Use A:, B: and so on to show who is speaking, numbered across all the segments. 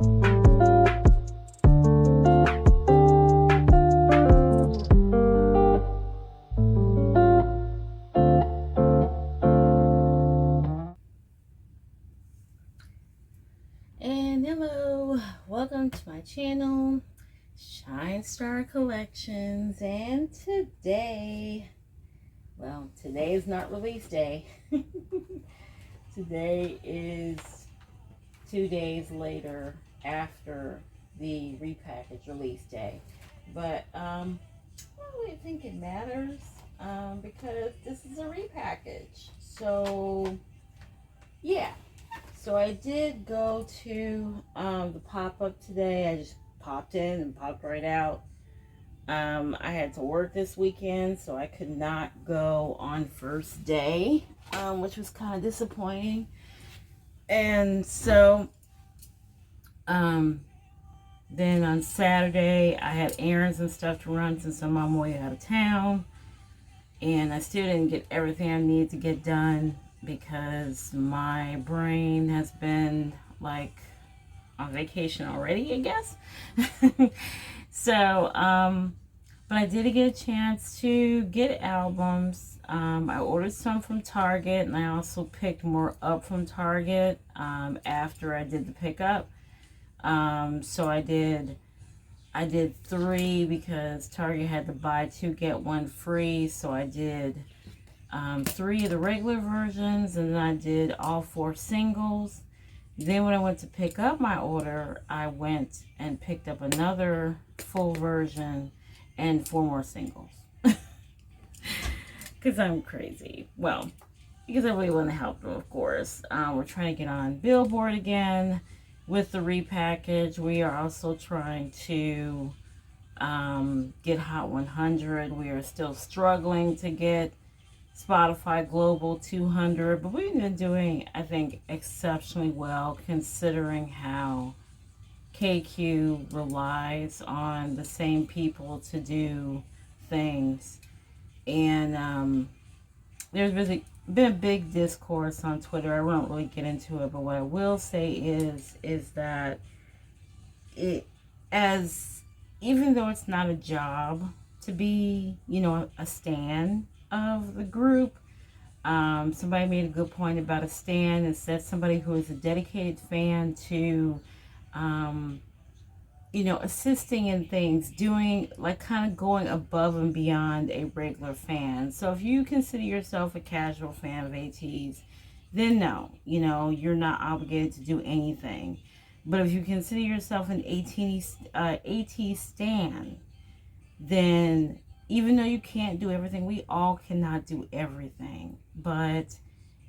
A: And hello, welcome to my channel, Shine Star Collections. And today is not release day. Today is 2 days later after the repackage release day. But I don't really think it matters because this is a repackage. So yeah. So I did go to the pop-up today. I just popped in and popped right out. I had to work this weekend, so I could not go on first day, which was kind of disappointing. And so then on Saturday, I had errands and stuff to run since I'm on my way out of town. And I still didn't get everything I needed to get done, because my brain has been like on vacation already, I guess. So, but I did get a chance to get albums. I ordered some from Target, and I also picked more up from Target after I did the pickup. So I did 3 because Target had to buy 2 get 1 free. So I did 3 of the regular versions, and then I did all 4 singles. Then when I went to pick up my order, I went and picked up another full version and 4 more singles. Because I'm crazy. Well, because I really want to help them, of course. We're trying to get on Billboard again with the repackage. We are also trying to get Hot 100. We are still struggling to get Spotify Global 200, but we've been doing, I think, exceptionally well considering how KQ relies on the same people to do things. And there's been a big discourse on Twitter. I won't really get into it, but what I will say is that even though it's not a job to be, a stan of the group, somebody made a good point about a stan and said somebody who is a dedicated fan to assisting in things, doing kind of going above and beyond a regular fan. So if you consider yourself a casual fan of ATEEZ, then no, you're not obligated to do anything. But if you consider yourself an ATEEZ stan, then even though you can't do everything, we all cannot do everything. But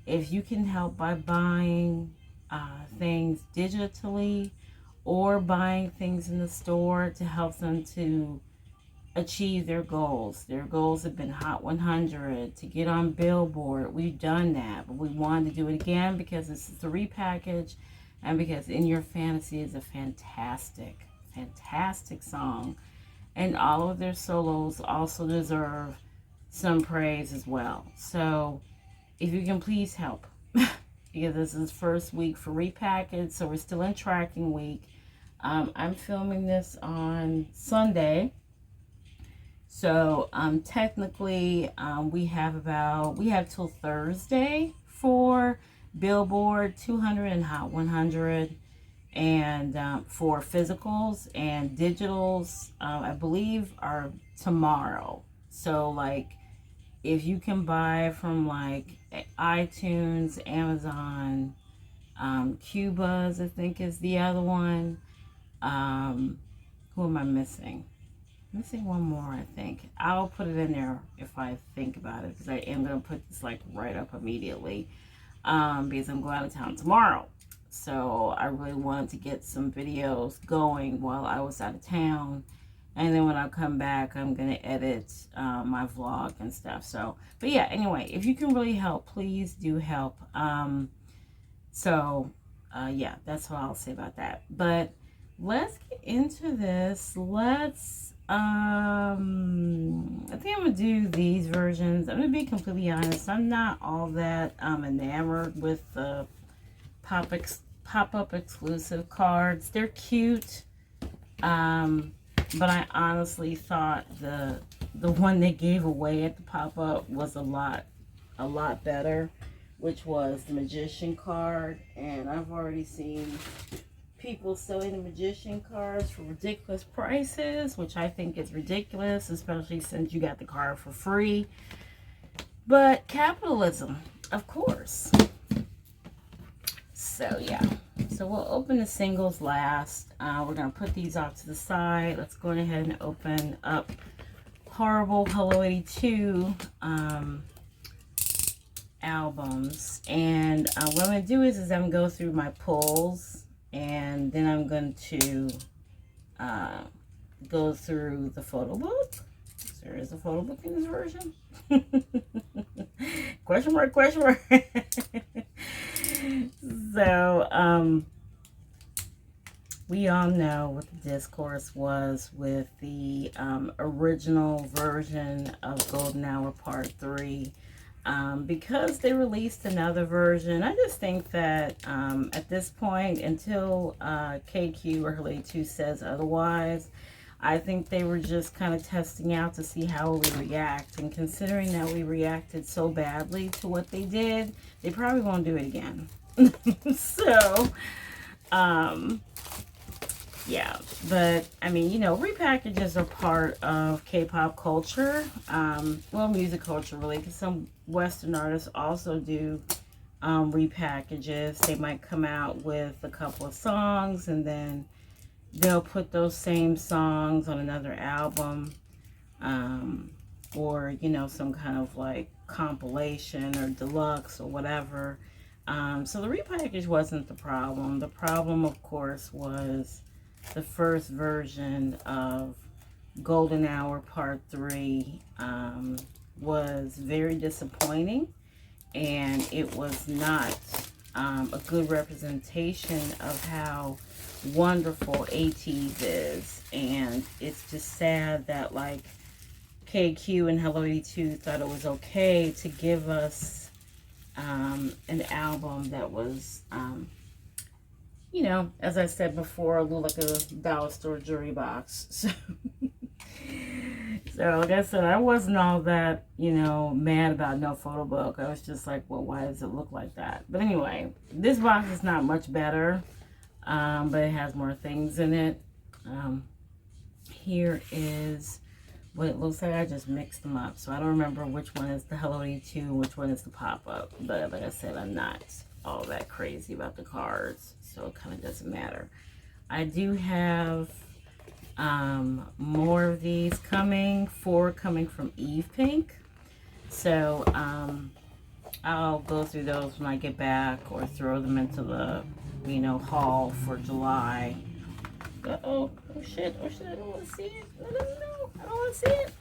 A: if you can help by buying things digitally or buying things in the store to help them to achieve their goals. Their goals have been Hot 100, to get on Billboard. We've done that, but we wanted to do it again because this is the repackage and because In Your Fantasy is a fantastic, fantastic song. And all of their solos also deserve some praise as well. So if you can please help, because this is first week for repackage, so we're still in tracking week. I'm filming this on Sunday. So technically we have till Thursday for Billboard 200 and Hot 100. And for physicals and digitals, I believe are tomorrow. So if you can buy from iTunes, Amazon, Cubas, I think is the other one. Who am I missing? I'm missing one more, I think. I'll put it in there if I think about it, because I am going to put this right up immediately because I'm going out of town tomorrow. So I really wanted to get some videos going while I was out of town. And then when I come back, I'm going to edit my vlog and stuff. So, but yeah, anyway, if you can really help, please do help. Yeah, that's what I'll say about that. But let's get into this. I think I'm going to do these versions. I'm going to be completely honest. I'm not all that enamored with the pop pop-up exclusive cards. They're cute. But I honestly thought the one they gave away at the pop-up was a lot better, which was the magician card. And I've already seen people selling the magician cards for ridiculous prices, which I think is ridiculous, especially since you got the card for free. But capitalism, of course. So yeah, so we'll open the singles last. We're going to put these off to the side. Let's go ahead and open up Horrible Hello 82 albums. And what I'm going to do is I'm going to go through my pulls, and then I'm going to go through the photo book. There is a photo book in this version. Question mark, question mark. So, we all know what the discourse was with the original version of Golden Hour Part 3. Because they released another version, I just think that at this point, until KQ or Hello 2 says otherwise, I think they were just kind of testing out to see how we react. And considering that we reacted so badly to what they did, they probably won't do it again. So, yeah. But, I mean, you know, repackages are part of K-pop culture. Well, music culture, really, because some Western artists also do repackages. They might come out with a couple of songs, and then they'll put those same songs on another album, or, you know, some kind of like compilation or deluxe or whatever. So the repackage wasn't the problem. The problem, of course, was the first version of Golden Hour Part 3 was very disappointing, and it was not a good representation of how wonderful ATEEZ is. And it's just sad that like KQ and Hello 82 thought it was okay to give us an album that was you know, as I said before, looked like a dollar store jewelry box. So like I said, I wasn't all that, you know, mad about no photo book. I was just like, well, why does it look like that? But anyway, this box is not much better, but it has more things in it. Here is what it looks like. I just mixed them up, so I don't remember which one is the Hello 82 and which one is the pop-up. But like I said, I'm not all that crazy about the cards, so it kind of doesn't matter. I do have more of these coming, 4 coming from Eve Pink. So I'll go through those when I get back, or throw them into the, you know, haul for July. Oh shit, I don't want to see it. No, I don't want to see it.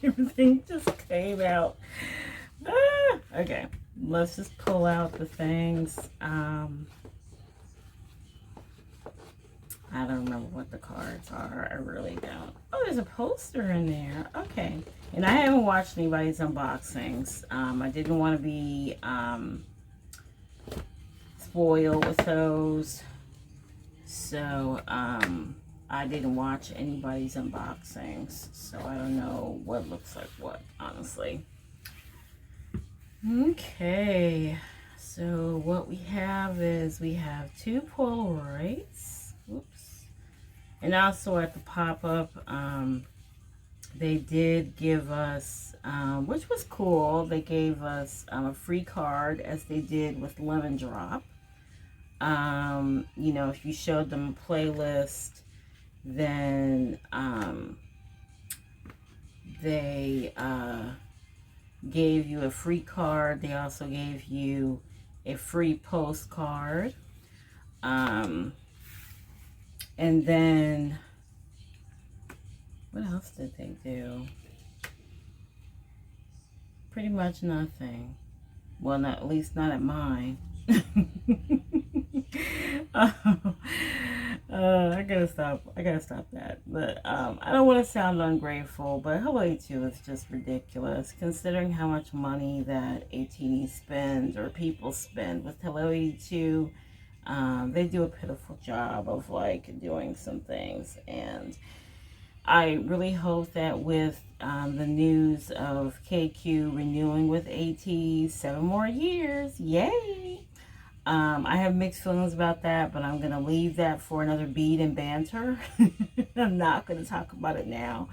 A: Everything just came out. Okay, let's just pull out the things. I don't remember what the cards are. I really don't. Oh, there's a poster in there. Okay. And I haven't watched anybody's unboxings. I didn't want to be spoiled with those. So, I didn't watch anybody's unboxings. So, I don't know what looks like what, honestly. Okay. So, what we have is we have 2 Polaroids. Oops. And also at the pop-up, they did give us, which was cool, they gave us a free card, as they did with Lemon Drop. You know, if you showed them a playlist, then they gave you a free card. They also gave you a free postcard. And then, what else did they do? Pretty much nothing. Well, not, at least not at mine. I gotta stop that. But I don't want to sound ungrateful, but Hello 82 is just ridiculous, considering how much money that ATEEZ spends, or people spend with Hello 82. They do a pitiful job of like doing some things, and I really hope that with the news of KQ renewing with ATEEZ 7 more years, yay! I have mixed feelings about that, but I'm going to leave that for another beat and banter. I'm not going to talk about it now,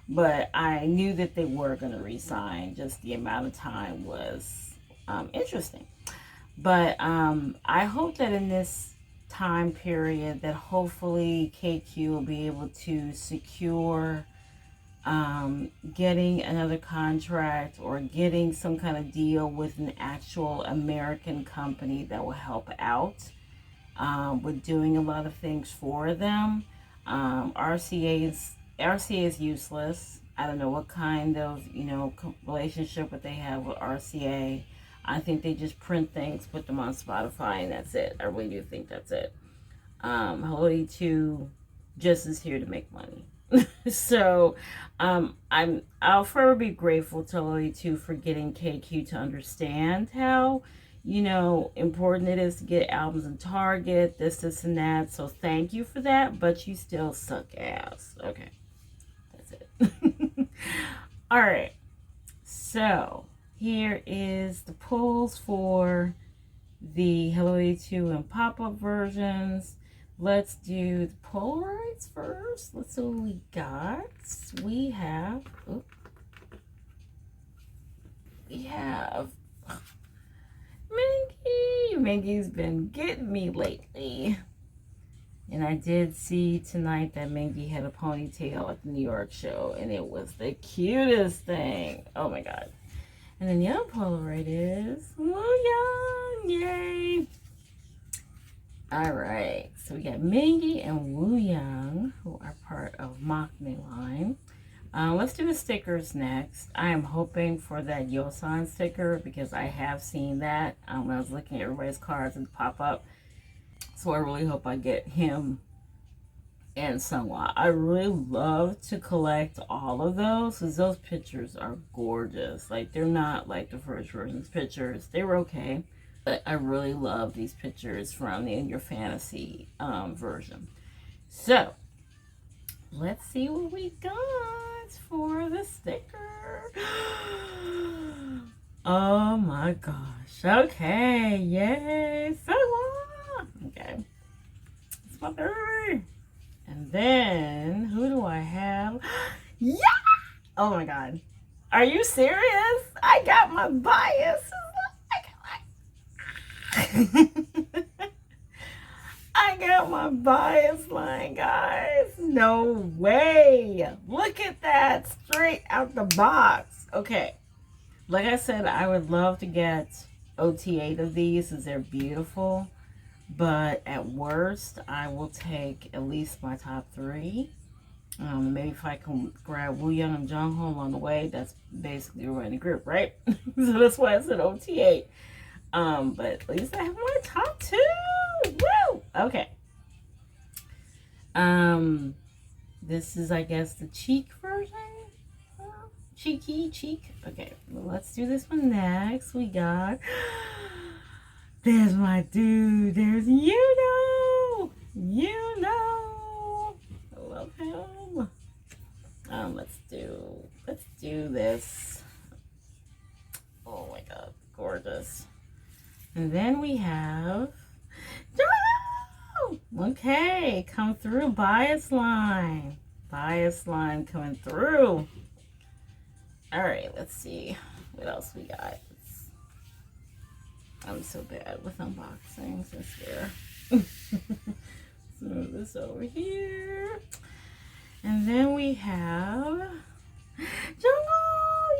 A: but I knew that they were going to resign. Just the amount of time was interesting. But I hope that in this time period that hopefully KQ will be able to secure getting another contract or getting some kind of deal with an actual American company that will help out with doing a lot of things for them. RCA is useless. I don't know what kind of relationship that they have with RCA. I think they just print things, put them on Spotify, and that's it. I really do think that's it. Hello E2 just is here to make money. So I'll forever be grateful to Hello E2 for getting KQ to understand how important it is to get albums in Target, this and that. So thank you for that, but you still suck ass. Okay, that's it. All right, so here is the pulls for the Hello E2 and pop-up versions. Let's do the Polaroids first. Let's see what we got. We have Mingy. Mingy's been getting me lately. And I did see tonight that Mingy had a ponytail at the New York show, and it was the cutest thing. Oh my god. And then the other Polaroid is Woo Young. Yay. Alright, so we got Mingy and Woo Young, who are part of Maknae line. Let's do the stickers next. I am hoping for that Yosan sticker because I have seen that when I was looking at everybody's cards and pop up. So I really hope I get him and Sunghwa. I really love to collect all of those because those pictures are gorgeous. Like, they're not like the first version's pictures. They were okay. But I really love these pictures from the In Your Fantasy version. So, let's see what we got for the sticker. Oh my gosh. Okay. Yay. Sunghwa. Okay. It's my baby. And then, who do I have? Yeah! Oh my god. Are you serious? I got my bias. I got my bias line, guys. No way. Look at that straight out the box. Okay. Like I said, I would love to get OT8 of these since they're beautiful. But at worst, I will take at least my top 3. Maybe if I can grab Woo Young and Jungho along the way, that's basically we're in the group, right? So that's why I said OT8. But at least I have my top 2. Woo! Okay. This is, I guess, the cheek version. Cheek. Okay, well, let's do this one next. We got... There's my dude. There's Yuno. I love him. Let's do this. Oh my god, gorgeous. And then we have Jungho. Okay, come through. Bias line coming through. All right, let's see what else we got. I'm so bad with unboxings, I swear. So move this over here. And then we have Jungho!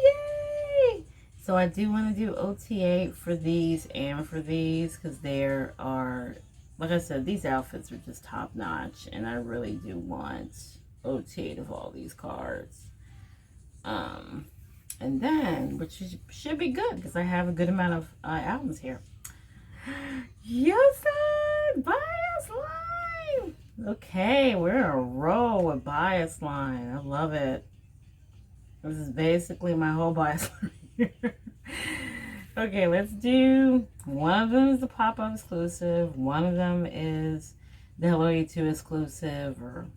A: Yay! So I do want to do OT8 for these and for these because there are, like I said, these outfits are just top notch, and I really do want OT8 of all these cards. And then, which should be good because I have a good amount of albums here. Yosan! Bias line! Okay, we're in a row with bias line. I love it. This is basically my whole bias line. Okay, let's do, one of them is the pop-up exclusive, one of them is the Hello A2 exclusive, or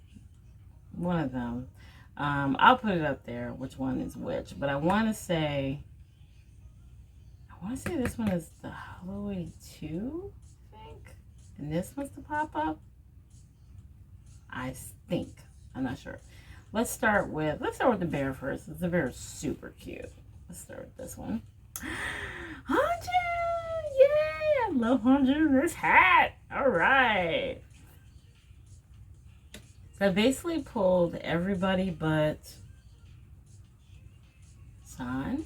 A: one of them. I'll put it up there, which one is which, but I want to say this one is the Hello A2, I think, and this one's the pop-up. I think, I'm not sure. Let's start with the bear first. The bear is super cute. Let's start with this one. Hanjun! Yay! I love Hanjun in this hat. All right. So I basically pulled everybody but San,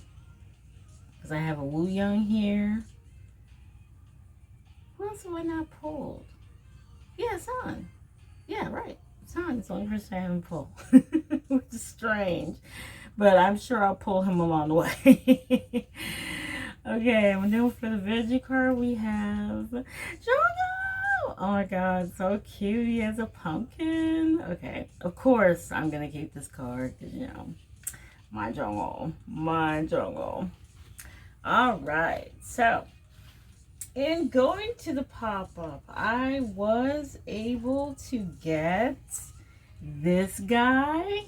A: because I have a Woo Young here. Who else have I not pulled? Yeah, San. Yeah, right. San is the only person I haven't pulled, which is strange. But I'm sure I'll pull him along the way. Okay, and then for the veggie card, we have Jono. Oh my god, so cute. He has a pumpkin. Okay, of course, I'm going to keep this card because, you know, my Jono. My Jono. All right, so in going to the pop-up, I was able to get this guy.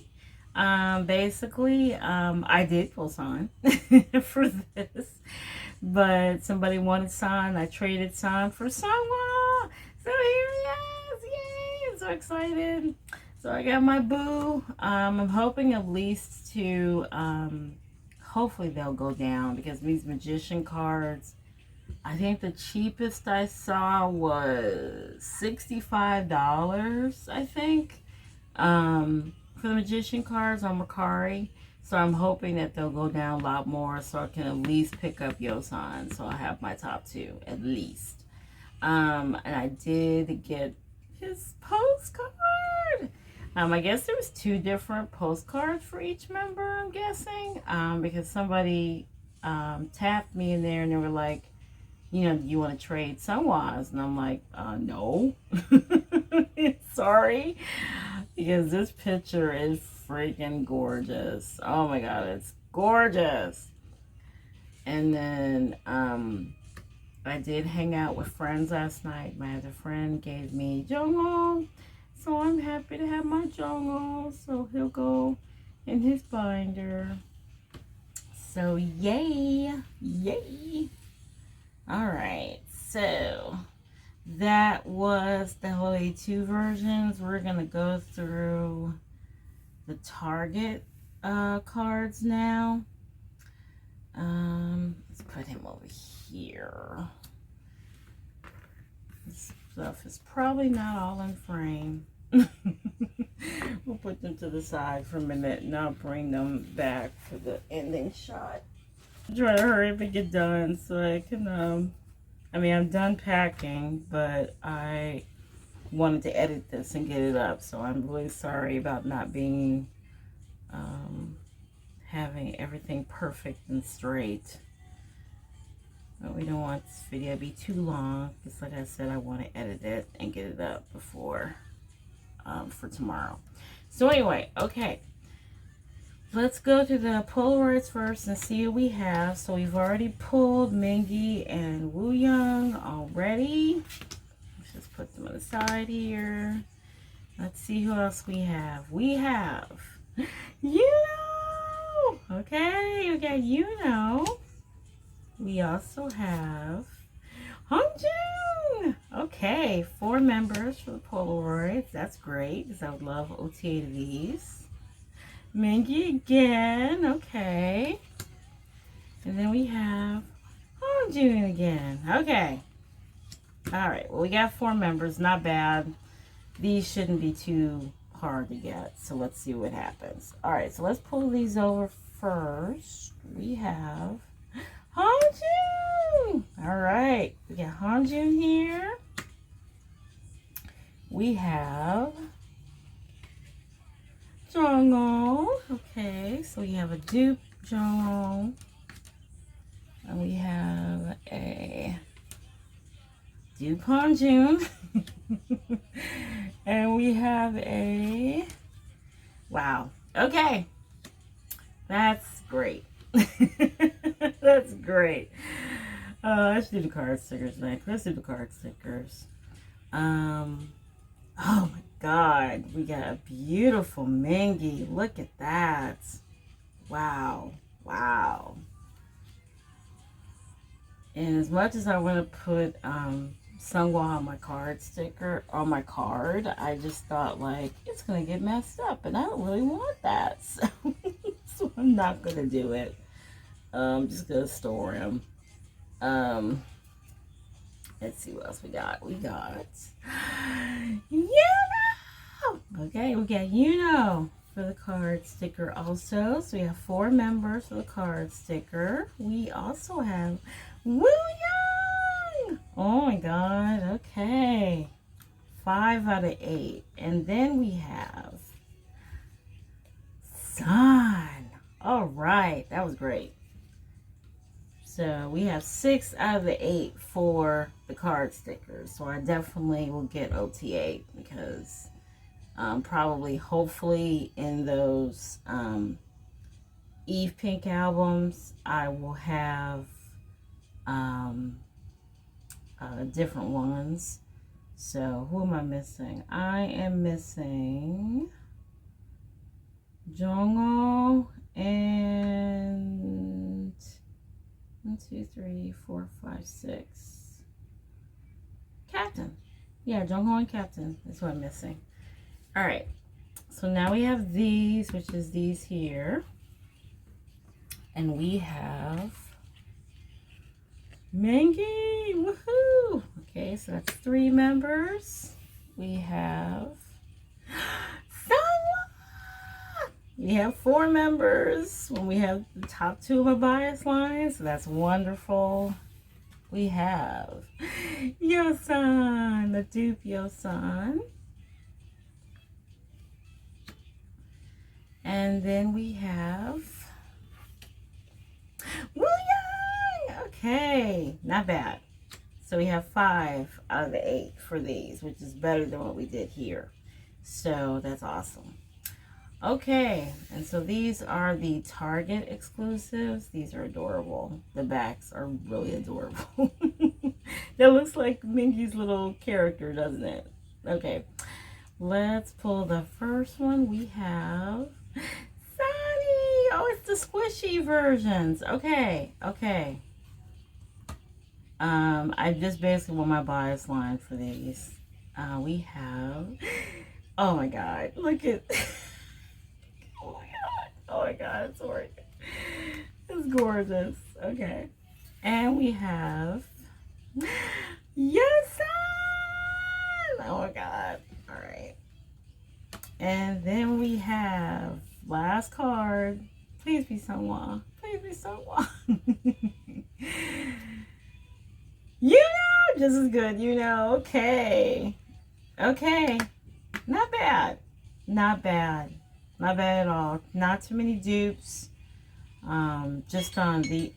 A: Basically, I did pull San for this, but somebody wanted San. I traded San for Sanwa. So here he is. Yay! I'm so excited. So I got my boo. I'm hoping at least to, hopefully they'll go down, because these magician cards, I think the cheapest I saw was $65, I think. For the magician cards on Mercari. So I'm hoping that they'll go down a lot more, so I can at least pick up Yosan. So I have my top two at least. And I did get his postcard. I guess there was 2 different postcards for each member, I'm guessing. Because somebody tapped me in there and they were like, you know, you want to trade Sunwise? And I'm like, no. Sorry. Because this picture is freaking gorgeous. Oh my god, it's gorgeous. And then I did hang out with friends last night. My other friend gave me Jongho, so I'm happy to have my Jongho. So he'll go in his binder. So yay, yay. All right, so that was the Hello A2 versions. We're gonna go through the Target cards now. Let's put him over here. This stuff is probably not all in frame. We'll put them to the side for a minute and I'll bring them back for the ending shot. I'm trying to hurry up and get done so I can, I mean, I'm done packing, but I wanted to edit this and get it up, so I'm really sorry about not being, having everything perfect and straight. But we don't want this video to be too long, because like I said, I want to edit it and get it up before, for tomorrow. So anyway, okay. Let's go to the Polaroids first and see what we have. So we've already pulled Mingy and Woo Young already. Let's just put them on the side here. Let's see who else we have. We have Yuno. Okay, we got Yuno. We also have Hangjun. Okay, 4 members for the Polaroids. That's great, because I would love OTA to these. Mingy again, okay. And then we have Hangjun again, okay. Alright, well we got 4 members, not bad. These shouldn't be too hard to get, so let's see what happens. Alright, so let's pull these over first. We have Hangjun! Alright, we got Hangjun here. We have Jongho. Okay, so we have a dupe Jongho. And we have a dupe Hangjun. And we have a, wow, okay. That's great. That's great. I should do the card stickers next. Let's do the card stickers. Oh my God, we got a beautiful Mingy. Look at that. Wow. Wow. And as much as I want to put Sungwa on my card sticker, on my card, I just thought like, it's going to get messed up and I don't really want that. So I'm not going to do it. I'm just going to store him. Let's see what else we got. We got Okay, we got for the card sticker also. So we have 4 members for the card sticker. We also have Woo Young. Oh my God. Okay. 5 out of 8. And then we have Sun. All right. That was great. So we have 6 out of the 8 for the card stickers. So I definitely will get OT8 because probably, hopefully, in those Eve Pink albums, I will have different ones. So who am I missing? I am missing Jongho and 1, 2, 3, 4, 5, 6. Captain. Yeah, Jongho and Captain is what I'm missing. All right. So now we have these, which is these here. And we have Mingy. Woohoo! Okay, so that's 3 members. We have We have 4 members when we have the top 2 of our bias lines, so that's wonderful. We have Yosan, the dupe Yosan. And then we have William. Okay, not bad. So we have 5 out of the 8 for these, which is better than what we did here. So that's awesome. Okay, and so these are the Target exclusives. These are adorable. The backs are really adorable. That looks like Mingy's little character, doesn't it? Okay, let's pull the first one. We have Sunny. Oh, it's the squishy versions. Okay, okay. I just basically want my bias line for these. We have, oh my God, look at, oh my God, it's gorgeous. It's gorgeous. Okay. And we have, yes, oh my God. All right. And then we have, last card. Please be someone. Please be someone. You know, just as good, you know. Okay. Okay. Not bad. Not bad. Not bad at all. Not too many dupes. Just on these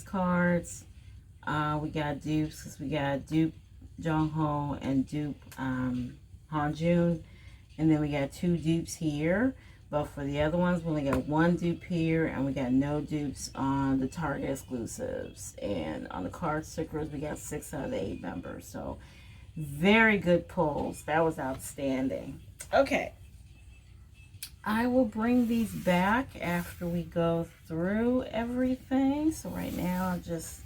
A: cards, we got dupes because we got dupe Jongho and dupe Hanjun, and then we got 2 dupes here. But for the other ones, we only got 1 dupe here, and we got no dupes on the Target exclusives. And on the card stickers, we got 6 out of the 8 members. So very good pulls. That was outstanding. Okay. I will bring these back after we go through everything. So right now, I'll just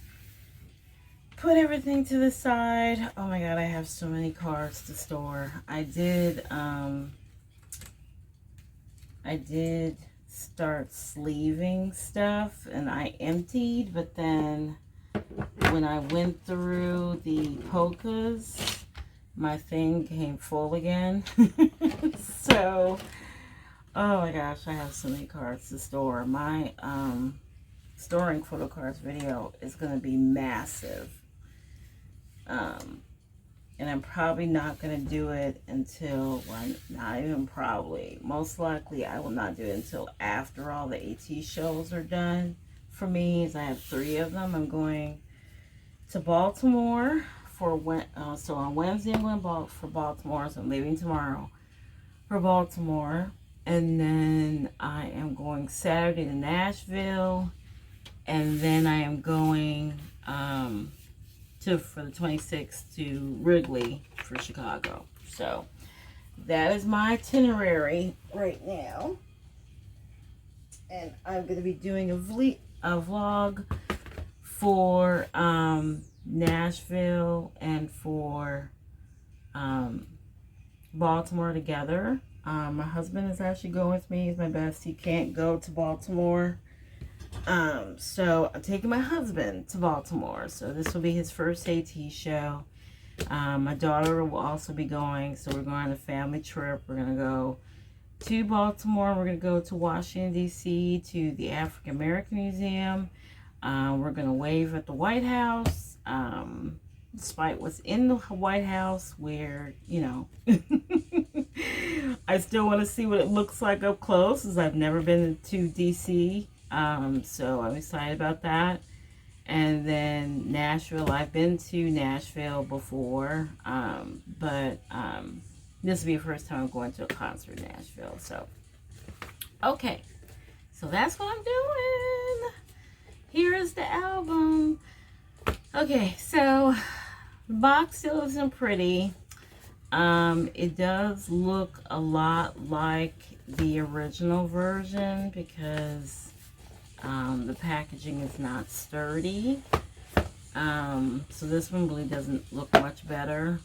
A: put everything to the side. Oh my God, I have so many cards to store. I did start sleeving stuff and I emptied, but then when I went through the polkas, my thing came full again. So, oh my gosh, I have so many cards to store. My storing photo cards video is going to be massive. And I'm probably not going to do it until, well, not even probably. Most likely, I will not do it until after all the ATEEZ shows are done for me, as I have 3 of them. I'm going to Baltimore for so on Wednesday I'm going for Baltimore, so I'm leaving tomorrow for Baltimore. And then I am going Saturday to Nashville. and then I am going for the 26th to Wrigley for Chicago. So that is my itinerary right now. And I'm going to be doing a vlog for Nashville and for Baltimore together. My husband is actually going with me. He's my best. He can't go to Baltimore. So I'm taking my husband to Baltimore. So this will be his first ATEEZ show. My daughter will also be going. So we're going on a family trip. We're going to go to Baltimore. We're going to go to Washington, D.C. to the African American Museum. We're going to wave at the White House. Despite what's in the White House, where, you know, I still want to see what it looks like up close, as I've never been to D.C. So I'm excited about that. And then Nashville, I've been to Nashville before, but this will be the first time I'm going to a concert in Nashville. So, okay, so that's what I'm doing. Here is the album. Okay, so the box still isn't pretty. It does look a lot like the original version because the packaging is not sturdy. So this one really doesn't look much better.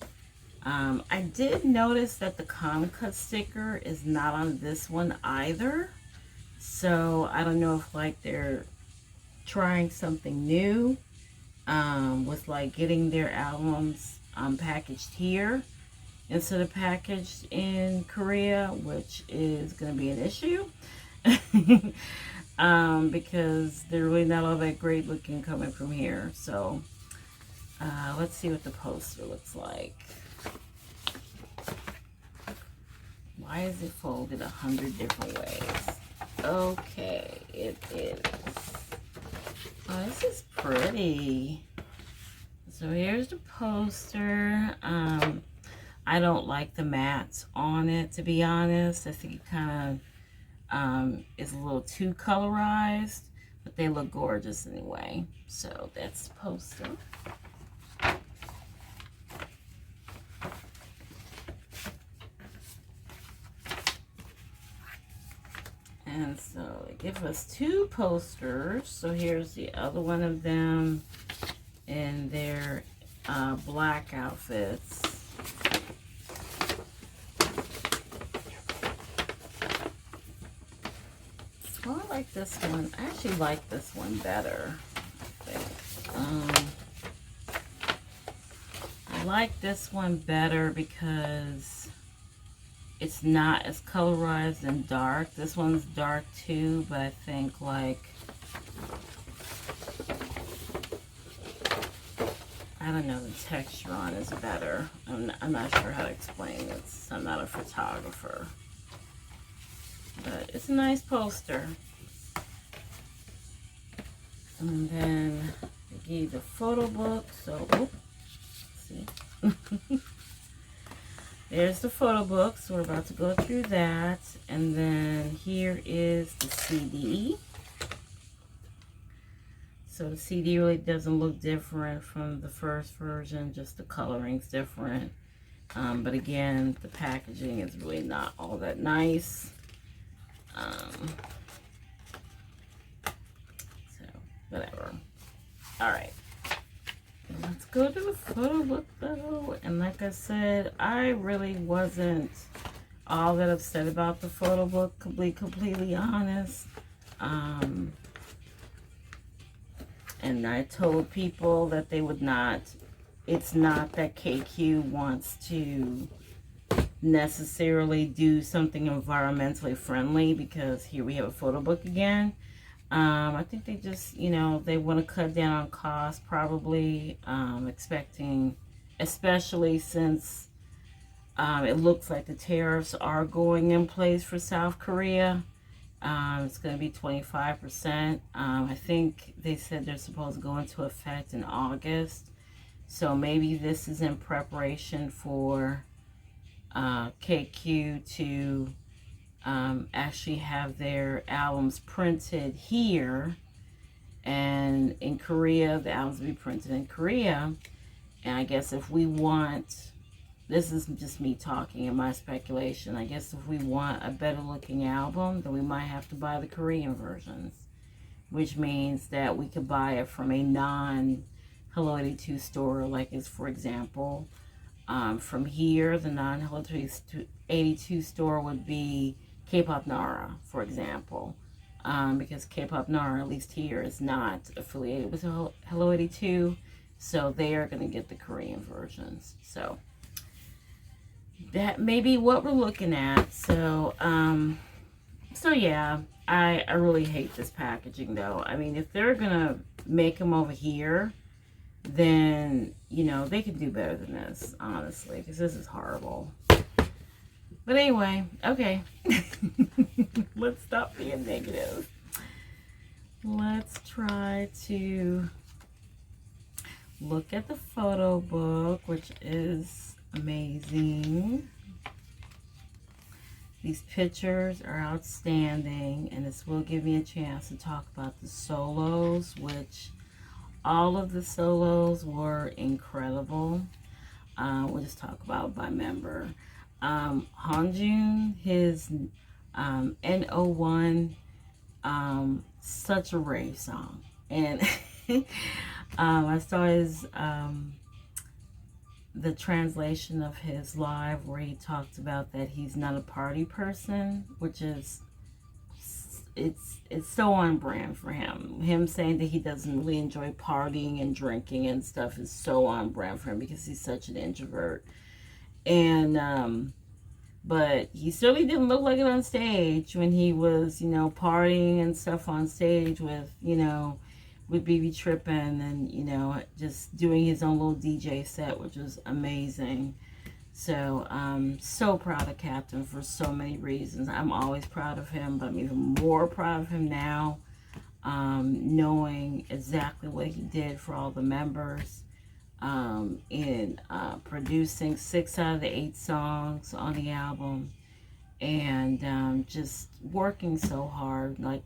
A: I did notice that the Cut sticker is not on this one either. So I don't know if like they're trying something new with like getting their albums packaged here instead of packaged in Korea, which is going to be an issue. Because they're really not all that great looking coming from here. So let's see what the poster looks like. Why is it folded 100 different ways? Okay, it is. Oh, this is pretty. So here's the poster. I don't like the mats on it, to be honest. I think it kind of is a little too colorized, but they look gorgeous anyway. So that's the poster. And so they give us two posters. So here's the other one of them in their black outfits. Well, I like this one. I actually like this one better, I think. I like this one better because it's not as colorized and dark. This one's dark too, but I think like, I don't know, the texture on is better. I'm not sure how to explain this. I'm not a photographer. But it's a nice poster. And then they give you the photo book. So, see. There's the photo book. So we're about to go through that. And then here is the CD. So the CD really doesn't look different from the first version. Just the coloring's different. But again, the packaging is really not all that nice. So whatever. All right, let's go to the photo book though. And like I said, I really wasn't all that upset about the photo book, to be completely honest. And I told people that they would not, it's not that KQ wants to necessarily do something environmentally friendly, because here we have a photo book again. I think they just, you know, they want to cut down on costs, probably, expecting, especially since it looks like the tariffs are going in place for South Korea. It's going to be 25%. I think they said they're supposed to go into effect in August. So maybe this is in preparation for KQ to actually have their albums printed here And in Korea, the albums will be printed in Korea. And I guess if we want, this is just me talking and my speculation, I guess if we want a better looking album, then we might have to buy the Korean versions, which means that we could buy it from a non Hello 82 store, like is, for example, from here, the non Hello 82 store would be K-Pop Nara, for example. Because K-Pop Nara, at least here, is not affiliated with Hello 82, so they are going to get the Korean versions. So that may be what we're looking at. So yeah, I really hate this packaging, though. I mean, if they're going to make them over here, then, you know, they can do better than this, honestly, because this is horrible. But anyway, okay. Let's stop being negative. Let's try to look at the photo book, which is amazing. These pictures are outstanding, and this will give me a chance to talk about the solos, which all of the solos were incredible. We'll just talk about by member. Hanjun, his N01, such a rave song. And I saw his the translation of his live where he talked about that he's not a party person, which is it's so on brand for him. Him saying that he doesn't really enjoy partying and drinking and stuff is so on brand for him because he's such an introvert. And but he certainly didn't look like it on stage when he was, you know, partying and stuff on stage with, you know, with BB Trippin' and, you know, just doing his own little DJ set, which was amazing. So I'm so proud of Captain for so many reasons. I'm always proud of him, but I'm even more proud of him now, knowing exactly what he did for all the members, in producing 6 out of the 8 songs on the album, and just working so hard. Like,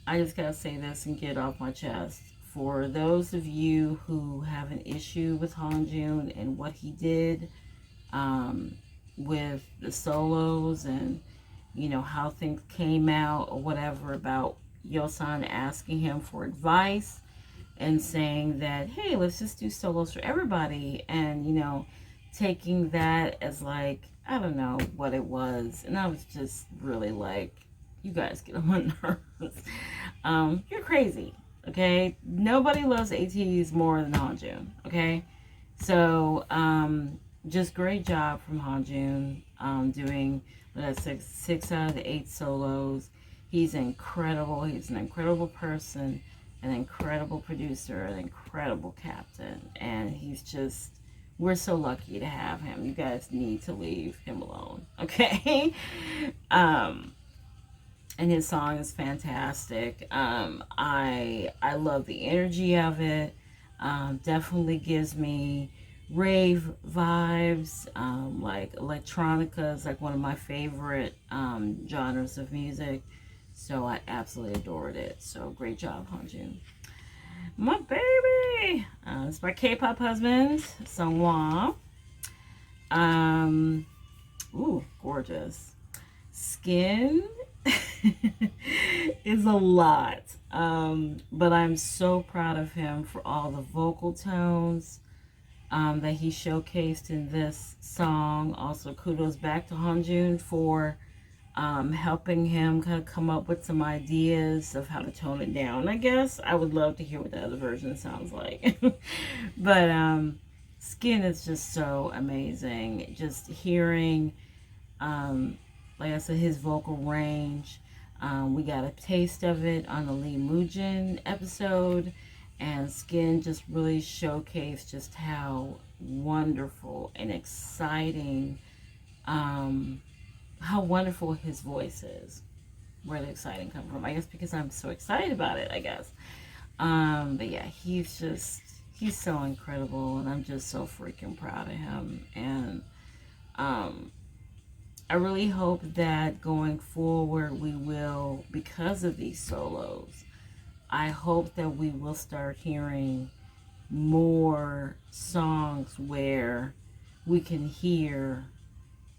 A: I just gotta say this and get it off my chest. For those of you who have an issue with Hanjun and what he did with the solos and, you know, how things came out or whatever about Yosan asking him for advice and saying that, hey, let's just do solos for everybody, and, you know, taking that as like, I don't know what it was. And I was just really like, you guys get on my nerves. You're crazy. Okay, nobody loves ATEEZ more than Hanjun. Okay, so just great job from Hanjun, doing the 6 out of the 8 solos. He's incredible. He's an incredible person, an incredible producer, an incredible captain, and he's just, we're so lucky to have him. You guys need to leave him alone. Okay. And his song is fantastic. I love the energy of it. Definitely gives me rave vibes. Like electronica is like one of my favorite genres of music. So I absolutely adored it. So great job, Hanjun. My baby. It's my K-pop husband, Sungwon. Ooh, gorgeous. Skin is a lot, but I'm so proud of him for all the vocal tones that he showcased in this song. Also, kudos back to Hanjun for helping him kind of come up with some ideas of how to tone it down. I guess I would love to hear what the other version sounds like. But Skin is just so amazing. Just hearing like I said, his vocal range. We got a taste of it on the Lee Moojin episode, and Skin just really showcased just how wonderful and exciting, how wonderful his voice is. Where the exciting come from? I guess because I'm so excited about it, I guess. But yeah, he's so incredible, and I'm just so freaking proud of him. And I really hope that going forward we will, because of these solos, I hope that we will start hearing more songs where we can hear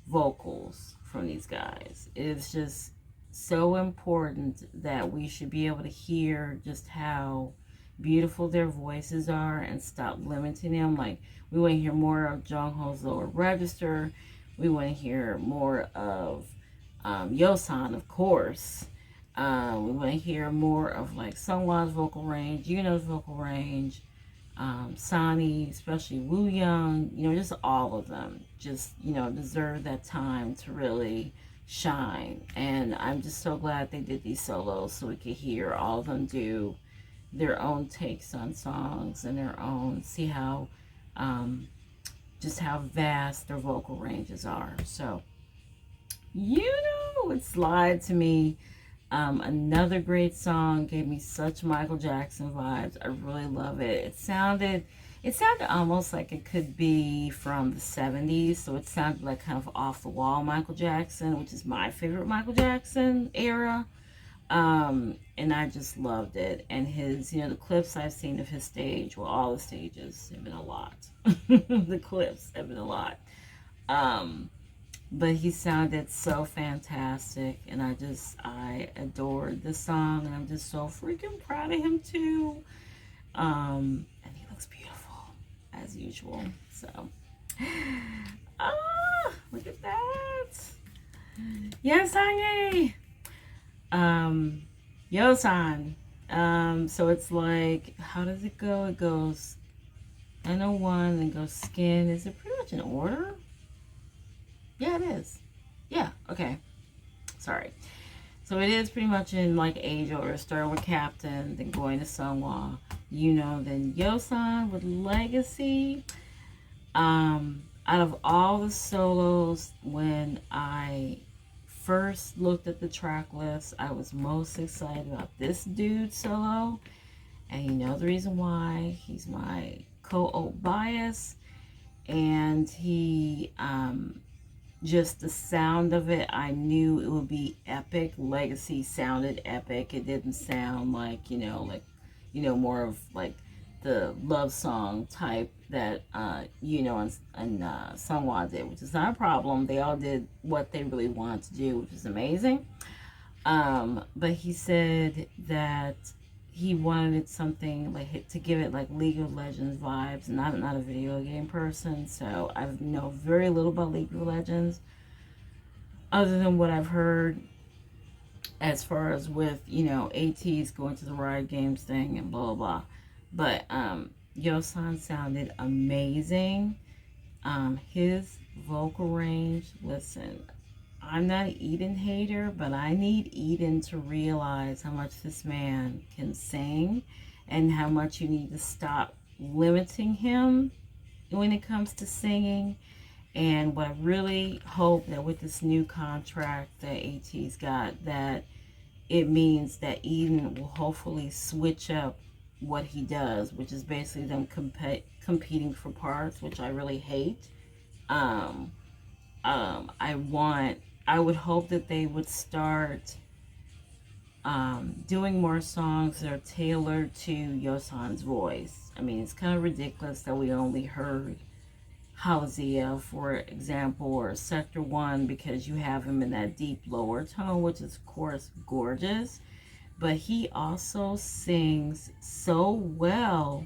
A: vocals from these guys. It's just so important that we should be able to hear just how beautiful their voices are and stop limiting them. Like, we want to hear more of Jungho's lower register. We want to hear more of Yosan, of course. We want to hear more of like Sungwa's vocal range, Yuno's vocal range, Sani, especially Woo Young, just all of them just, deserve that time to really shine. And I'm just so glad they did these solos so we could hear all of them do their own takes on songs and their own, see how, just how vast their vocal ranges are. So, it's Slide to me. Another great song, gave me such Michael Jackson vibes. I really love it. It sounded almost like it could be from the 70s, so it sounded like kind of off the wall Michael Jackson, which is my favorite Michael Jackson era. And I just loved it. And his, the clips I've seen of his stage, well, all the stages have been a lot. The clips have been a lot. But he sounded so fantastic, and I adored this song, and I'm just so freaking proud of him too. And he looks beautiful as usual. So, look at that. Yes, Kanye. Yosan. So it's like, how does it go? It goes N01, then goes Skin. Is it pretty much in order? Yeah, it is. Yeah, okay. Sorry. So it is pretty much in like age order, starting with Captain, then going to Sunghwa, then Yosan with Legacy. Out of all the solos, when I first looked at the track list, I was most excited about this dude's solo. And the reason why. He's my co-op bias. And he, just the sound of it, I knew it would be epic. Legacy sounded epic. It didn't sound like, more of like the love song type that, and Sunghwa did, which is not a problem. They all did what they really wanted to do, which is amazing. But he said that he wanted something like to give it like League of Legends vibes. Not a video game person, so I know very little about League of Legends, other than what I've heard as far as with ATEEZ going to the Riot Games thing and blah blah blah. But Yosan sounded amazing. His vocal range. Listen, I'm not an Eden hater, but I need Eden to realize how much this man can sing and how much you need to stop limiting him when it comes to singing. And what I really hope that with this new contract that ATEEZ got, that it means that Eden will hopefully switch up what he does, which is basically them competing for parts, which I really hate. I would hope that they would start doing more songs that are tailored to Yosan's voice. I mean, it's kind of ridiculous that we only heard Halazia, for example, or Sector 1, because you have him in that deep lower tone, which is, of course, gorgeous. But he also sings so well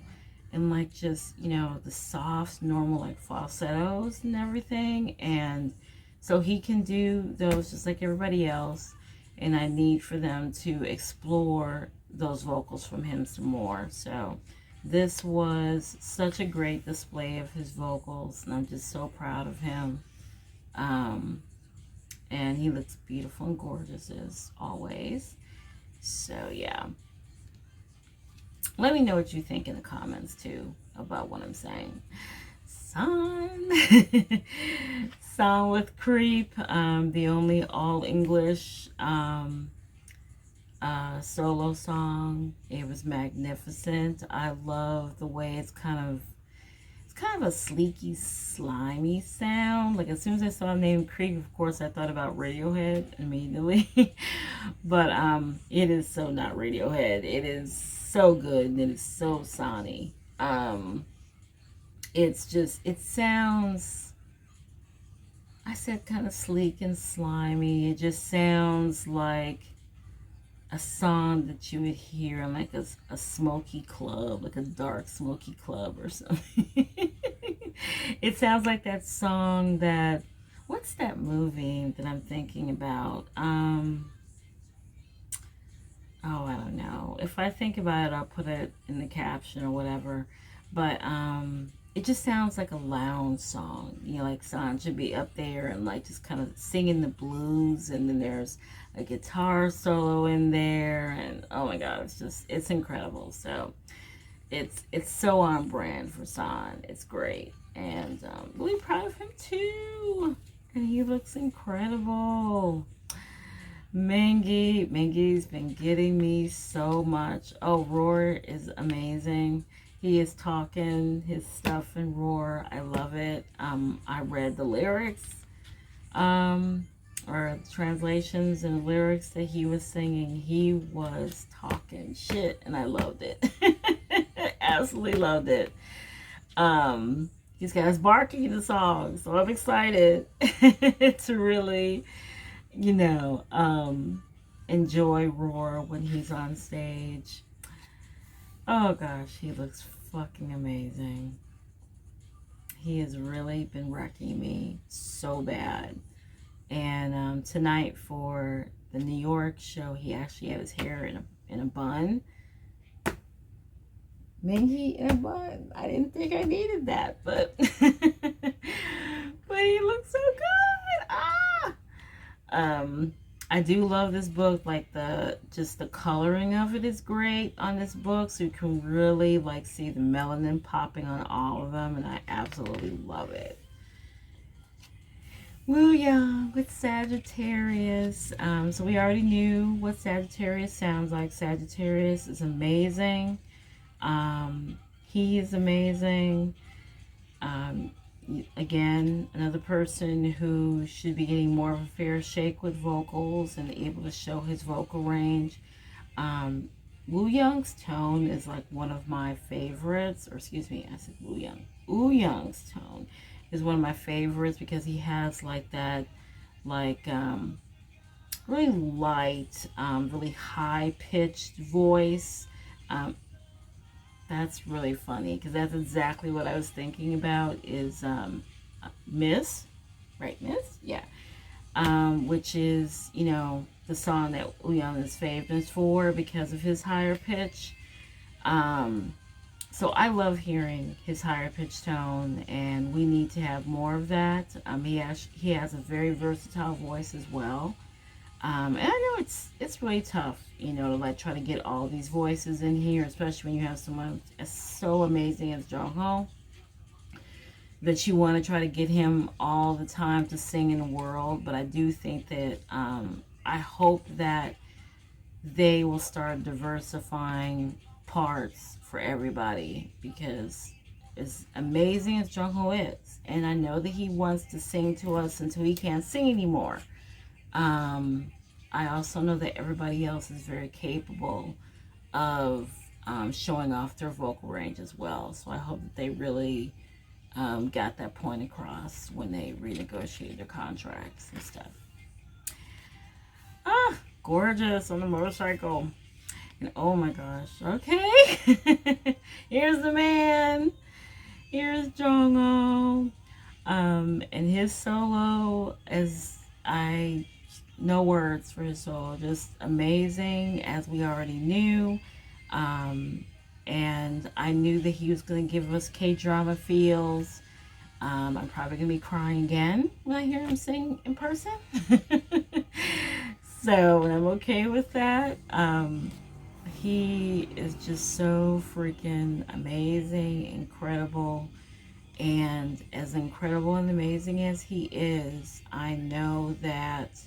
A: in, like, just, the soft, normal, like, falsettos and everything. And so he can do those just like everybody else, and I need for them to explore those vocals from him some more. So this was such a great display of his vocals, and I'm just so proud of him. And he looks beautiful and gorgeous as always. So yeah, let me know what you think in the comments too about what I'm saying. Song with Creep, the only all English solo song. It was magnificent. I love the way it's kind kind of a sleeky, slimy sound. Like as soon as I saw the name Creek, of course I thought about Radiohead immediately. But it is so not Radiohead. It is so good and it is so sonny. It's just, it sounds, I said kind of sleek and slimy. It just sounds like a song that you would hear in like a smoky club, like a dark smoky club or something. It sounds like that song that, what's that movie that I'm thinking about? Oh, I don't know. If I think about it, I'll put it in the caption or whatever. But it just sounds like a lounge song. You know, like someone should be up there and like just kind of singing the blues, and then there's a guitar solo in there, and oh my god, it's just, it's incredible. So it's so on brand for San. It's great, and really proud of him too. And he looks incredible. Mengi's been getting me so much. Oh, Roar is amazing. He is talking his stuff in Roar. I love it. I read the lyrics, or translations and lyrics that he was singing. He was talking shit, and I loved it. Absolutely loved it. He's got his barking in the song, so I'm excited to really, you know, enjoy Roar when he's on stage. Oh gosh, he looks fucking amazing. He has really been wrecking me so bad. And tonight for the New York show, he actually had his hair in a bun. Mingy in a bun. I didn't think I needed that, but but he looks so good. I do love this book. Like just the coloring of it is great on this book, so you can really like see the melanin popping on all of them, and I absolutely love it. Woo Young with Sagittarius. So we already knew what Sagittarius sounds like. Sagittarius is amazing. He is amazing. Again, another person who should be getting more of a fair shake with vocals and able to show his vocal range. Woo Young's tone is like one of my favorites, or excuse me, I said Woo Young. Woo Young's tone is one of my favorites because he has like that, like really light, really high pitched voice. That's really funny because that's exactly what I was thinking about is Miss, right, Miss? Yeah. Which is, you know, the song that Uyan is famous for because of his higher pitch. So I love hearing his higher pitch tone, and we need to have more of that. He has a very versatile voice as well. And I know it's really tough, you know, to like try to get all these voices in here, especially when you have someone as so amazing as Jongho, that you want to try to get him all the time to sing in the world. But I do think that I hope that they will start diversifying parts for everybody, because as amazing as Jongho is, and I know that he wants to sing to us until he can't sing anymore. I also know that everybody else is very capable of showing off their vocal range as well. So I hope that they really got that point across when they renegotiated their contracts and stuff. Ah, gorgeous on the motorcycle. And oh my gosh, okay. Here's the man. Here's Jongho. And his solo, as no words for his solo, just amazing, as we already knew. And I knew that he was going to give us K-drama feels. I'm probably going to be crying again when I hear him sing in person. So, and I'm okay with that. He is just so freaking amazing, incredible. And as incredible and amazing as he is, I know that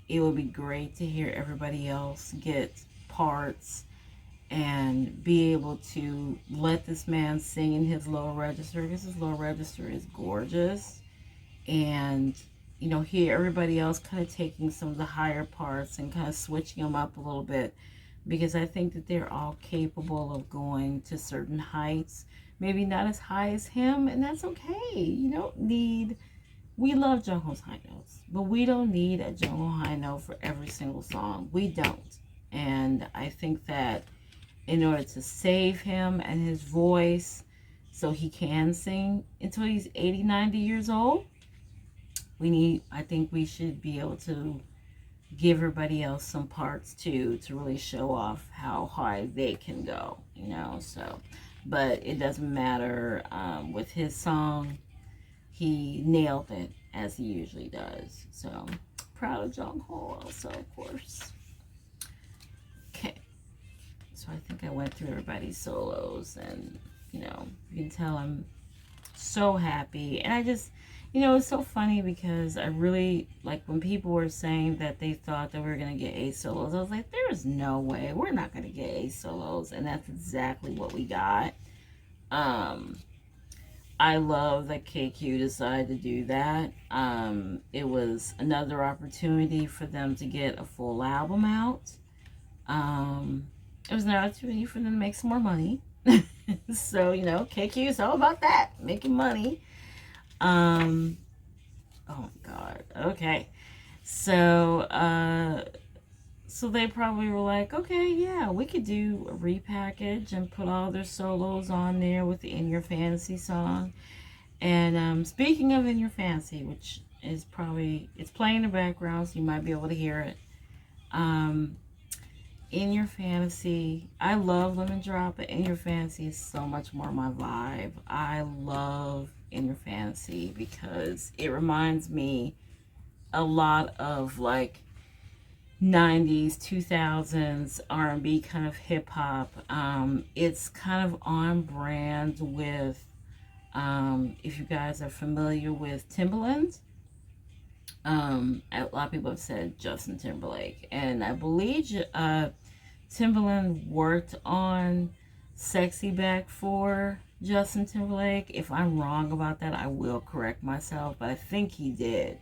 A: it would be great to hear everybody else get parts and be able to let this man sing in his lower register, because his lower register is gorgeous. And you know, hear everybody else kind of taking some of the higher parts and kind of switching them up a little bit, because I think that they're all capable of going to certain heights, maybe not as high as him, and that's okay. You don't need, we love Jungkook's high notes, but we don't need a Jungkook high note for every single song. We don't. And I think that in order to save him and his voice so he can sing until he's 80, 90 years old, I think we should be able to give everybody else some parts too, to really show off how high they can go, you know. So, but it doesn't matter. With his song, he nailed it, as he usually does. So proud of Jungkook also, of course. Okay, so I think I went through everybody's solos, and you know, you can tell I'm so happy. And I just, you know, it's so funny because I really, like, when people were saying that they thought that we were going to get ATEEZ solos, I was like, there is no way. We're not going to get ATEEZ solos. And that's exactly what we got. I love that KQ decided to do that. It was another opportunity for them to get a full album out. It was an opportunity for them to make some more money. So, you know, KQ is all about that, making money. Oh my God. Okay. So, so they probably were like, okay, yeah, we could do a repackage and put all their solos on there with the In Your Fantasy song. And speaking of In Your Fantasy, which is probably, it's playing in the background, so you might be able to hear it. In Your Fantasy, I love Lemon Drop, but In Your Fantasy is so much more my vibe. I love In Your Fantasy because it reminds me a lot of like 90s, 2000s R&B kind of hip hop. It's kind of on brand with, if you guys are familiar with Timbaland, a lot of people have said Justin Timberlake, and I believe Timbaland worked on Sexy Back for Justin Timberlake. If I'm wrong about that, I will correct myself, but I think he did.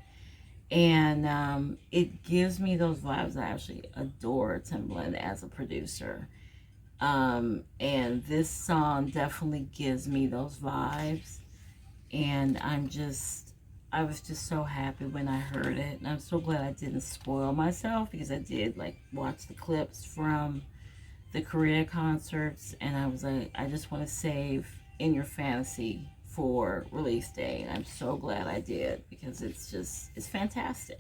A: And it gives me those vibes. I actually adore Timbaland as a producer. And this song definitely gives me those vibes. And I was just so happy when I heard it. And I'm so glad I didn't spoil myself, because I did like watch the clips from the Korea concerts. And I was like, I just want to save In Your Fantasy for release day. And I'm so glad I did, because it's fantastic.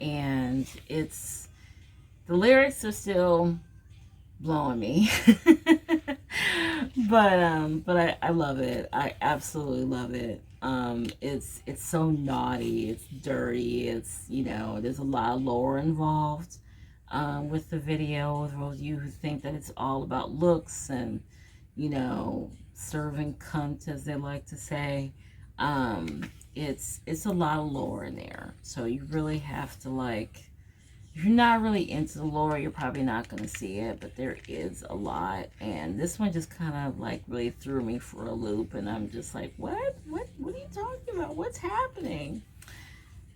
A: And the lyrics are still blowing me. But I love it. I absolutely love it. It's so naughty, it's dirty, it's, you know, there's a lot of lore involved with the video. For those of you who think that it's all about looks and, you know, serving cunt, as they like to say, it's a lot of lore in there. So you really have to, like, if you're not really into the lore, you're probably not going to see it, but there is a lot. And this one just kind of like really threw me for a loop, and I'm just like, what are you talking about? What's happening?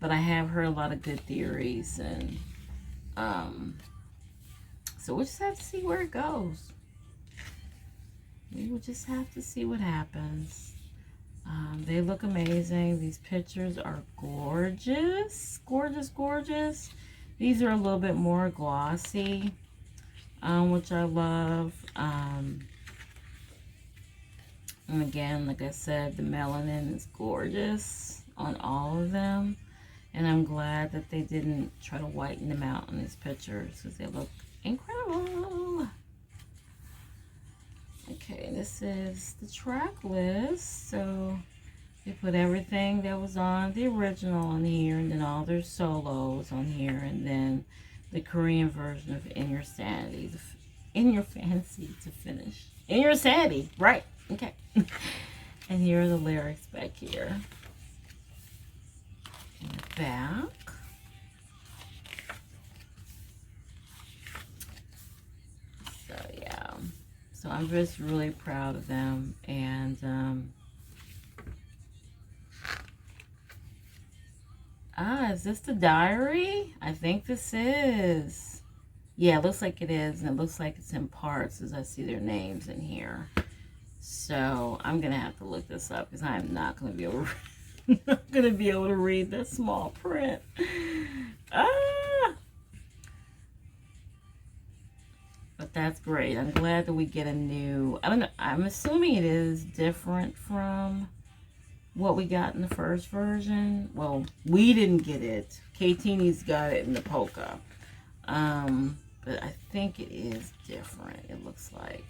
A: But I have heard a lot of good theories, and so we'll just have to see where it goes. We will just have to see what happens. They look amazing. These pictures are gorgeous. Gorgeous, gorgeous. These are a little bit more glossy, which I love. And again, like I said, the melanin is gorgeous on all of them. And I'm glad that they didn't try to whiten them out in these pictures, because they look incredible. Okay, this is the track list. So they put everything that was on the original on here, and then all their solos on here, and then the Korean version of In Your Sanity, In Your Fantasy to finish. In Your Sanity, right? Okay. And here are the lyrics back here. In the back. So I'm just really proud of them. And is this the diary? I think this is. Yeah, it looks like it is, and it looks like it's in parts as I see their names in here. So I'm gonna have to look this up because I'm not gonna be able to not gonna be able to read this small print. But that's great. I'm glad that we get a new, I don't know, I'm assuming it is different from what we got in the first version. Well, we didn't get it. Katini's got it in the polka. But I think it is different, it looks like.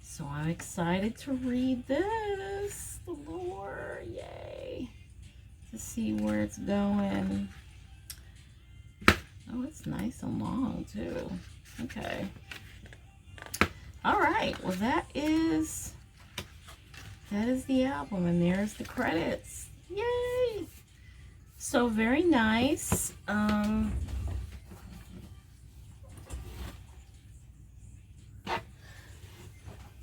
A: So I'm excited to read this. The lore, yay. To see where it's going. Oh, it's nice and long too. Okay. All right, well that is the album, and there's the credits. Yay! So very nice.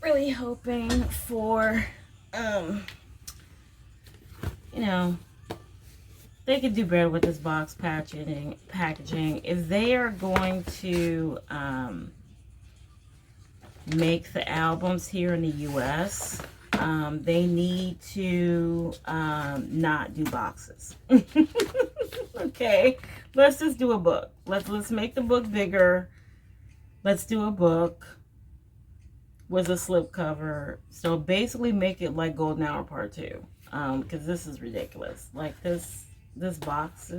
A: Really hoping for, you know, they could do better with this box packaging. If they are going to make the albums here in the US, they need to not do boxes. Okay, let's just do a book. Let's make the book bigger. Let's do a book with a slipcover. So basically make it like Golden Hour Part 2, because this is ridiculous. Like this box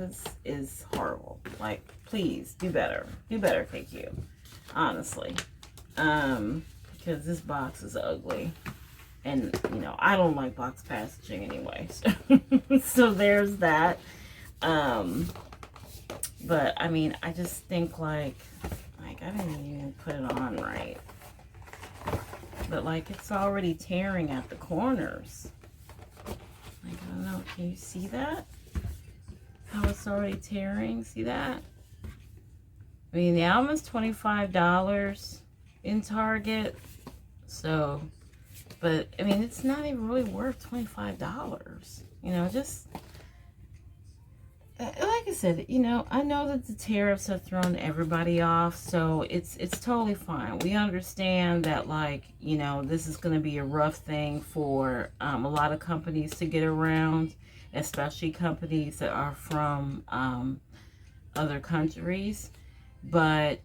A: is horrible. Like, please do better. Do better, KQ. Honestly. Because this box is ugly. And, you know, I don't like box packaging anyway. So, so there's that. But, I mean, I just think, like, I didn't even put it on right. But, like, it's already tearing at the corners. Like, I don't know. Can you see that? How it's already tearing? See that? I mean, the album is $25 in Target. So, but, I mean, it's not even really worth $25. You know, just, like I said, you know, I know that the tariffs have thrown everybody off, so it's totally fine. We understand that, like, you know, this is going to be a rough thing for a lot of companies to get around, especially companies that are from other countries. But,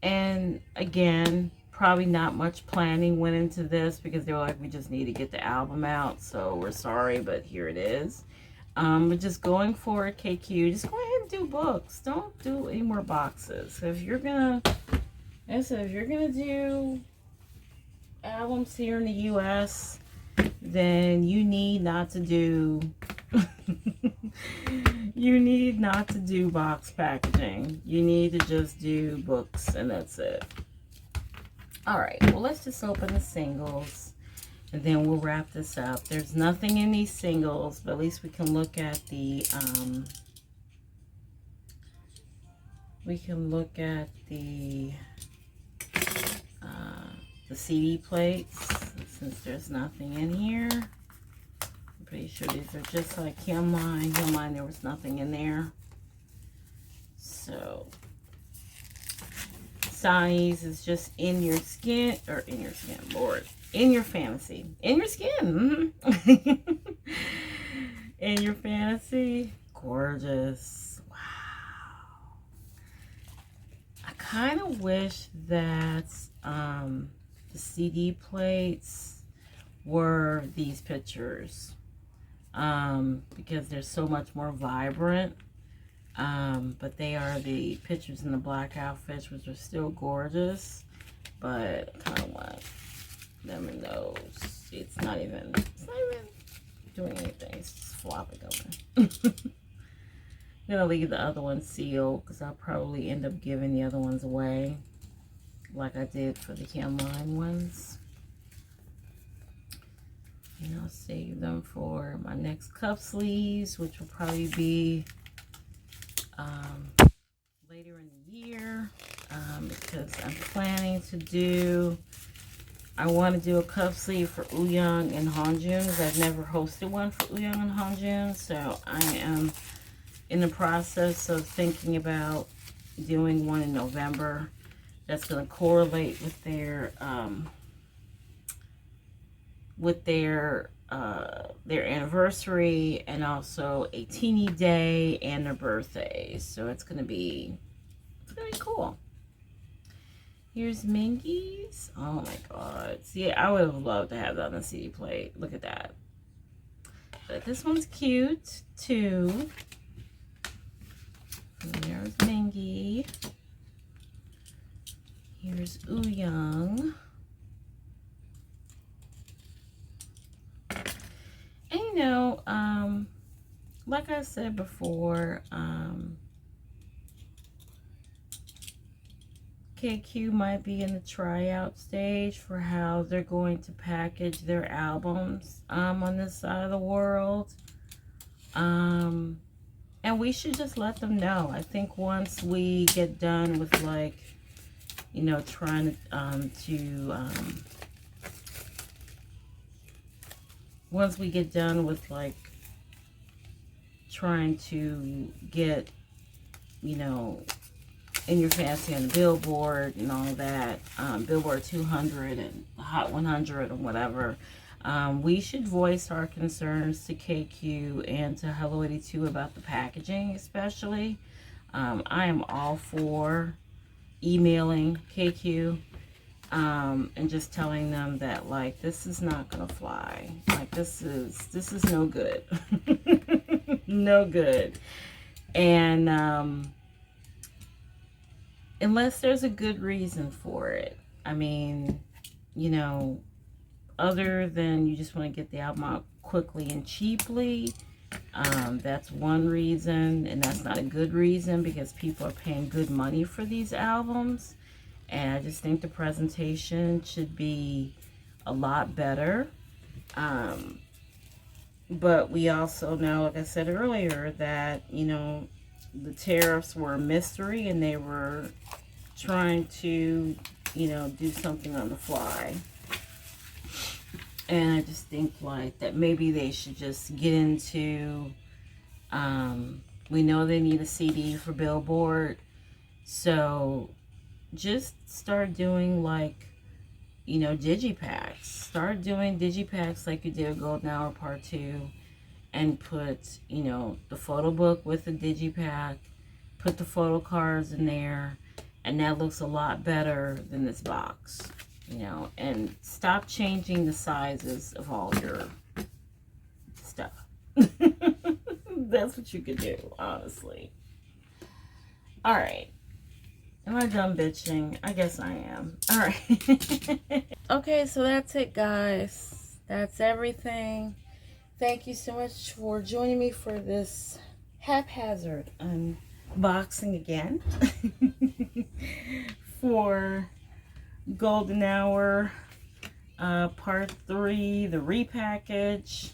A: and again, probably not much planning went into this because they were like, we just need to get the album out, so we're sorry, but here it is. But just going forward, KQ, just go ahead and do books. Don't do any more boxes. If you're gonna, like I said, if you're gonna do albums here in the US, then you need not to do you need not to do box packaging. You need to just do books, and that's it. All right, well, let's just open the singles, and then we'll wrap this up. There's nothing in these singles, but at least we can look at the CD plates, since there's nothing in here. I'm pretty sure these are just like Hillmine. Hillmine, there was nothing in there. So ATEEZ is just in your skin, or in your skin, Lord, in your fantasy, in your skin, in your fantasy. Gorgeous. Wow. I kind of wish that the CD plates were these pictures, because they're so much more vibrant. But they are the pictures in the black outfits, which are still gorgeous, but I kind of want them in those. It's not even doing anything. It's just flopping open. I'm gonna leave the other ones sealed because I'll probably end up giving the other ones away, like I did for the Hillmine ones. And I'll save them for my next cuff sleeves, which will probably be later in the year, because I'm planning to do I want to do a cuff sleeve for Ouyang and Hanjun's. I've never hosted one for Ouyang and Hanjun, so I am in the process of thinking about doing one in November. That's going to correlate with their anniversary, and also a teeny day and their birthdays. So it's gonna be cool. Here's Mingy's. Oh my god. See, I would have loved to have that on the CD plate. Look at that. But this one's cute too. And there's Mingy. Here's Ouyang. And you know, like I said before, KQ might be in the tryout stage for how they're going to package their albums on this side of the world. And we should just let them know. I think once we get done with, like, you know, trying to once we get done with, like, trying to get, you know, In Your Fancy on the Billboard and all that, Billboard 200 and Hot 100 and whatever, we should voice our concerns to KQ and to Hello 82 about the packaging especially. I am all for emailing KQ and just telling them that, like, this is not gonna fly. Like, this is no good. No good. And unless there's a good reason for it. I mean, you know, other than you just want to get the album out quickly and cheaply, that's one reason, and that's not a good reason, because people are paying good money for these albums. And I just think the presentation should be a lot better. But we also know, like I said earlier, that, you know, the tariffs were a mystery, and they were trying to, you know, do something on the fly. And I just think, like, that maybe they should just get into, we know they need a CD for Billboard, so just start doing, like, you know, digipacks. Start doing digipacks like you did Golden Hour Part 2, and put, you know, the photo book with the digipack, put the photo cards in there, and that looks a lot better than this box, you know. And stop changing the sizes of all your stuff. That's what you could do, honestly. All right. Am I done bitching? I guess I am. All right. Okay, so that's it, guys. That's everything. Thank you so much for joining me for this haphazard unboxing again for Golden Hour Part 3, the repackage.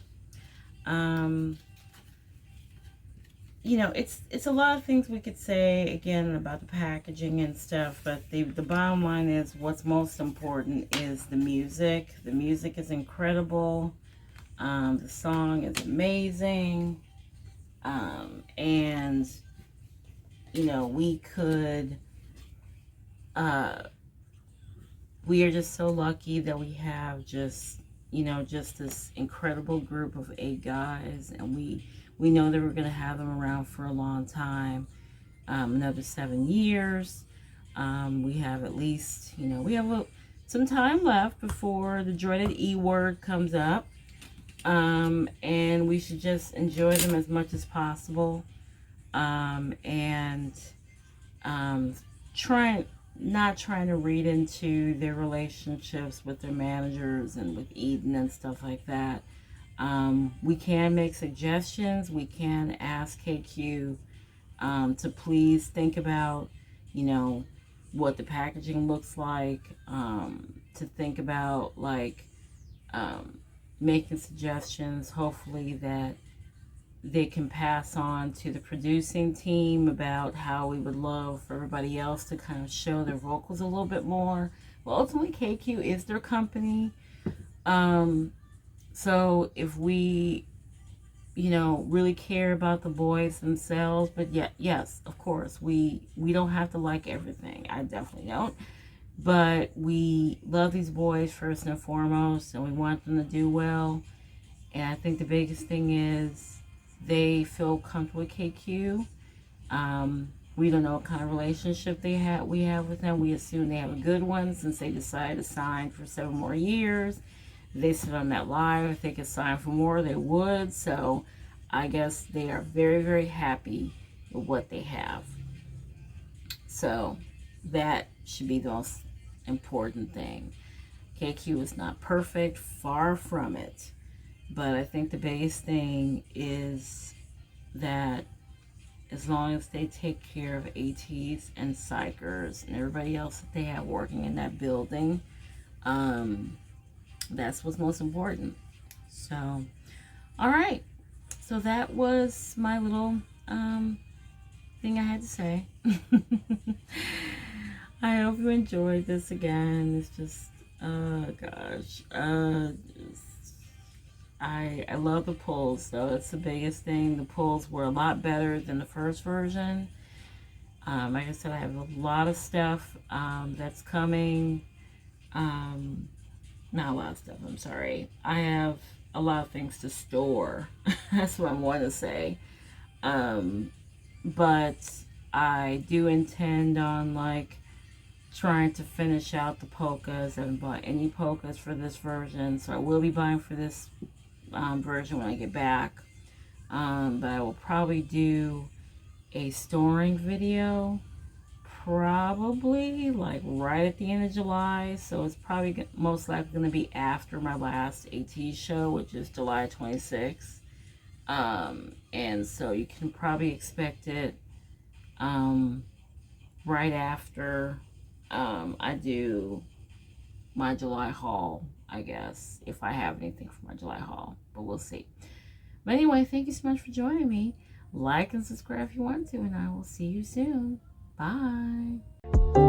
A: You know, it's a lot of things we could say, again, about the packaging and stuff, but the bottom line is, what's most important is the music. The music is incredible. The song is amazing. And, you know, we are just so lucky that we have just, you know, just this incredible group of 8 guys, and we know that we're going to have them around for a long time, another 7 years. We have at least, you know, we have some time left before the dreaded E word comes up, and we should just enjoy them as much as possible, and not trying to read into their relationships with their managers and with Eden and stuff like that. We can make suggestions. We can ask KQ to please think about, you know, what the packaging looks like, to think about, like, making suggestions, hopefully that they can pass on to the producing team about how we would love for everybody else to kind of show their vocals a little bit more, Well, ultimately, KQ is their company. So if we, really care about the boys themselves, but yeah, yes, of course, we don't have to like everything. I definitely don't. But we love these boys first and foremost, and we want them to do well. And I think the biggest thing is they feel comfortable with KQ. We don't know what kind of relationship we have with them. We assume they have a good one since they decided to sign for 7 more years. They said on that live if they could sign for more, they would. So I guess they are very, very happy with what they have. So that should be the most important thing. KQ is not perfect, far from it. But I think the biggest thing is that as long as they take care of ATEEZ and psychers and everybody else that they have working in that building, that's what's most important. So, all right. So that was my little thing I had to say. I hope you enjoyed this again. It's just, oh gosh. I love the pulls, though. That's the biggest thing. The pulls were a lot better than the first version. Like I said, I have a lot of stuff that's coming. Not a lot of stuff, I'm sorry. I have a lot of things to store. That's what I want to say. But I do intend on, like, trying to finish out the polkas. I haven't bought any polkas for this version, so I will be buying for this version when I get back. But I will probably do a storing video probably like right at the end of July, so it's probably most likely going to be after my last ATEEZ show, which is July 26th. And so you can probably expect it right after I do my July haul, I guess, if I have anything for my July haul, but we'll see. But anyway, thank you so much for joining me. Like and subscribe if you want to, and I will see you soon. Bye.